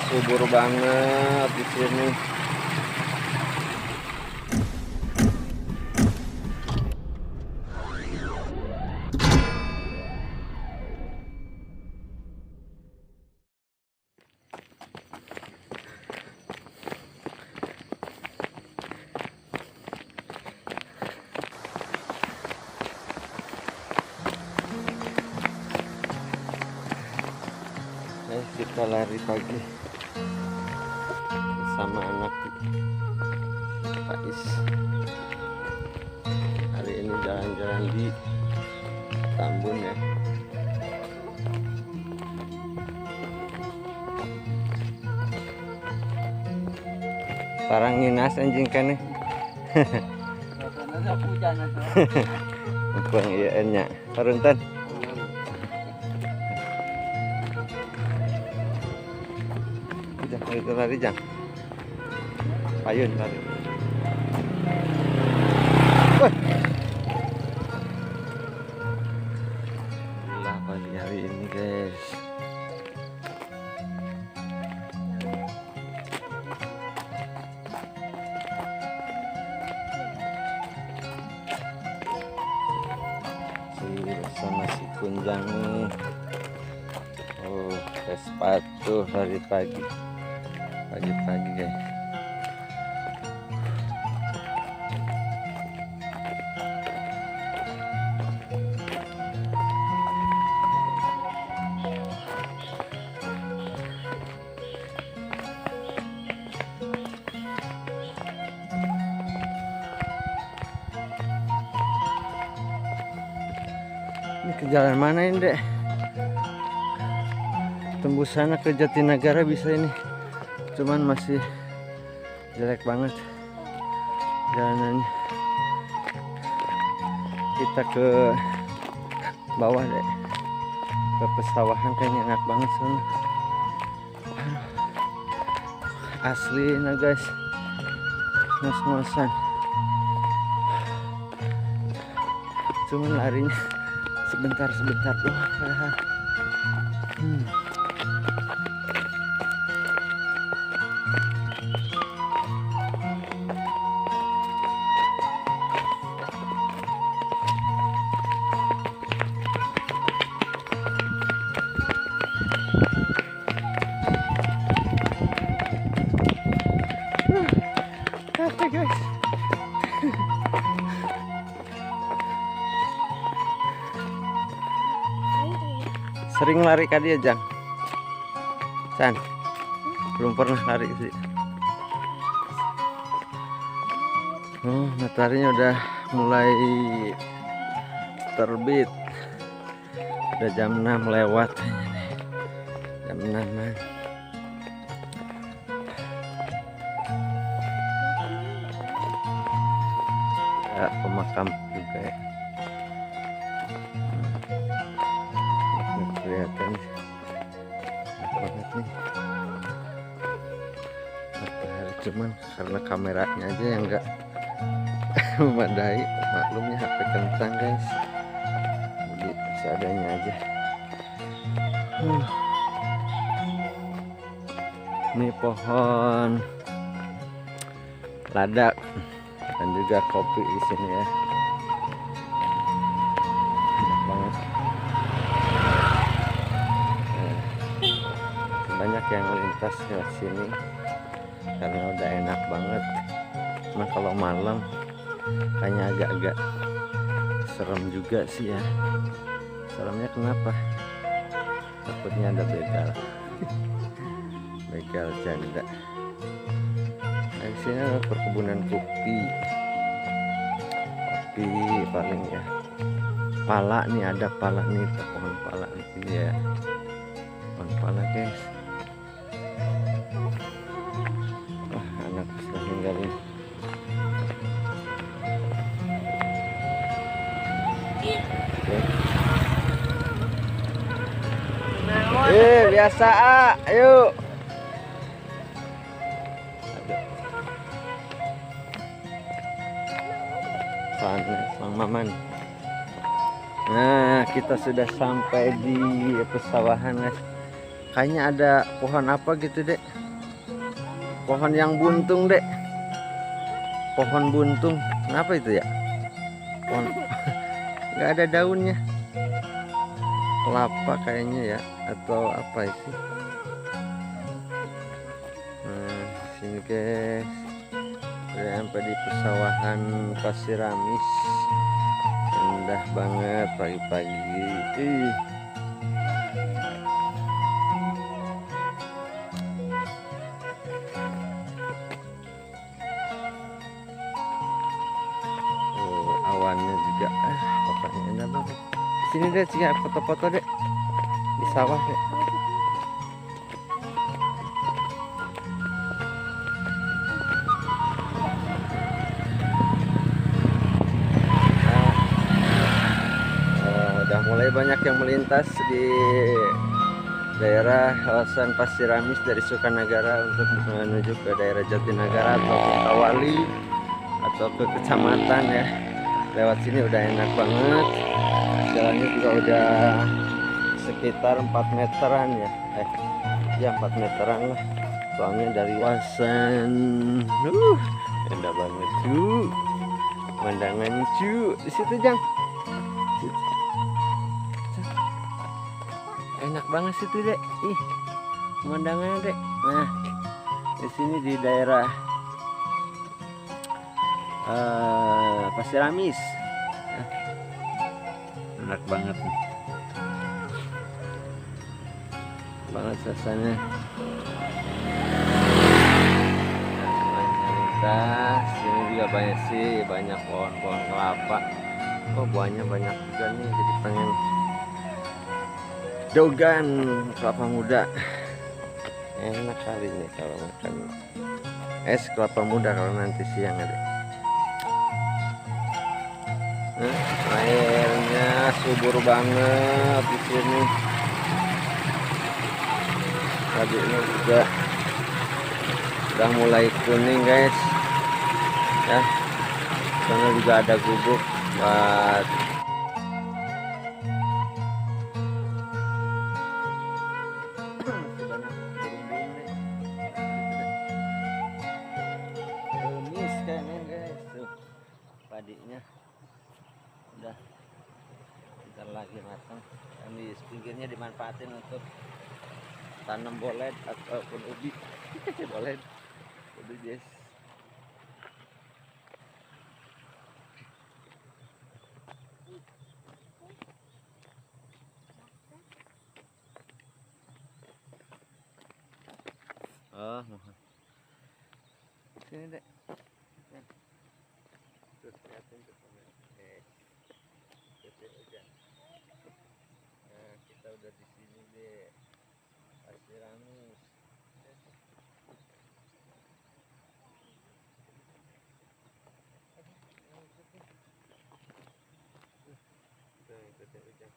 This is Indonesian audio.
subur banget di sini. Kita lari pagi bersama anak Pais. Hari ini jalan-jalan di Tambun ya. Parang nginas anjing kan nih. Mumpung iya enya. Parunten. Itu lari jang payun lari. Gila pagi hari ini guys. Sama si Kunjang nih. Oh, pakai sepatu hari pagi guys. Ini ke jalan mana ini dek? Tembus sana ke Jatinegara bisa ini. Cuman masih jelek banget jalanannya. Kita ke bawah deh, ke pesawahan, kayaknya enak banget sana. Asli nah guys, ngos-ngosan. Cuman larinya sebentar doang padahal. Capek guys. Sering lari ke dia Jang? San, belum pernah lari sih. Oh, mataharinya udah mulai terbit. Udah jam 6 lewat. Jam 6-an. Ya, pemakam juga ya. Kelihatan banget nih matahari, cuman karena kameranya aja yang enggak memadai, maklumnya HP kentang guys, jadi seadanya aja. Ini pohon lada dan juga kopi di sini ya. Enak banget. Banyak yang lintas ke sini karena udah enak banget. Nah kalau malam kayaknya agak-agak serem juga sih ya. Seremnya kenapa? Takutnya ada begal. Begal janda. Nah, di sini ada perkebunan kopi paling ya. Pala nih, ada pala nih, pohon pala ini ya. Pohon pala guys. Wah, anak sudah ninggalin. Biasa ayo. Sana Mang Maman. Nah, kita sudah sampai di pesawahan guys. Kayaknya ada pohon apa gitu, Dek. Pohon yang buntung, Dek. Pohon buntung. Kenapa itu ya? Pohon nggak ada daunnya. Kelapa kayaknya ya, atau apa sih? Nah, sini guys. Udah sampai di pesawahan Pasiramis. Indah banget pagi-pagi. Awannya juga pokoknya enak banget. Sini deh sih foto-foto deh di sawah deh. Udah mulai banyak yang melintas di daerah kawasan Pasiramis dari Sukanagara untuk menuju ke daerah Jatinagara atau Kutawali atau ke kecamatan ya. Lewat sini udah enak banget. Jalannya juga udah sekitar 4 meteran ya. Ya 4 meteran lah. Soalnya dari kawasan enak banget cu. Pemandangan cu. Di situ Jang. Enak banget situ Dek. Ih, pemandangannya Dek. Nah, di sini di daerah Pasiramis. Enak banget nih. Banget suasana. Sini juga banyak sih, banyak pohon-pohon kelapa. Oh, buahnya banyak juga nih, jadi pengen dogan kelapa muda. Enak kali nih kalau makan es kelapa muda kalau nanti siang ada. Airnya subur banget di sini. Cabai juga udah mulai kuning guys. Ya, sana juga ada gubuk buat remis kayaknya guys. Tuh padinya udah bentar lagi matang. Dan di pinggirnya dimanfaatin untuk tanam bolet ataupun ubi. Bolet ubi guys. Oh, mohon. Sini dek. Tuh, lihatin tuh. Nah, kita udah di sini deh. Pasiramis. Tuh, ikutin ujang.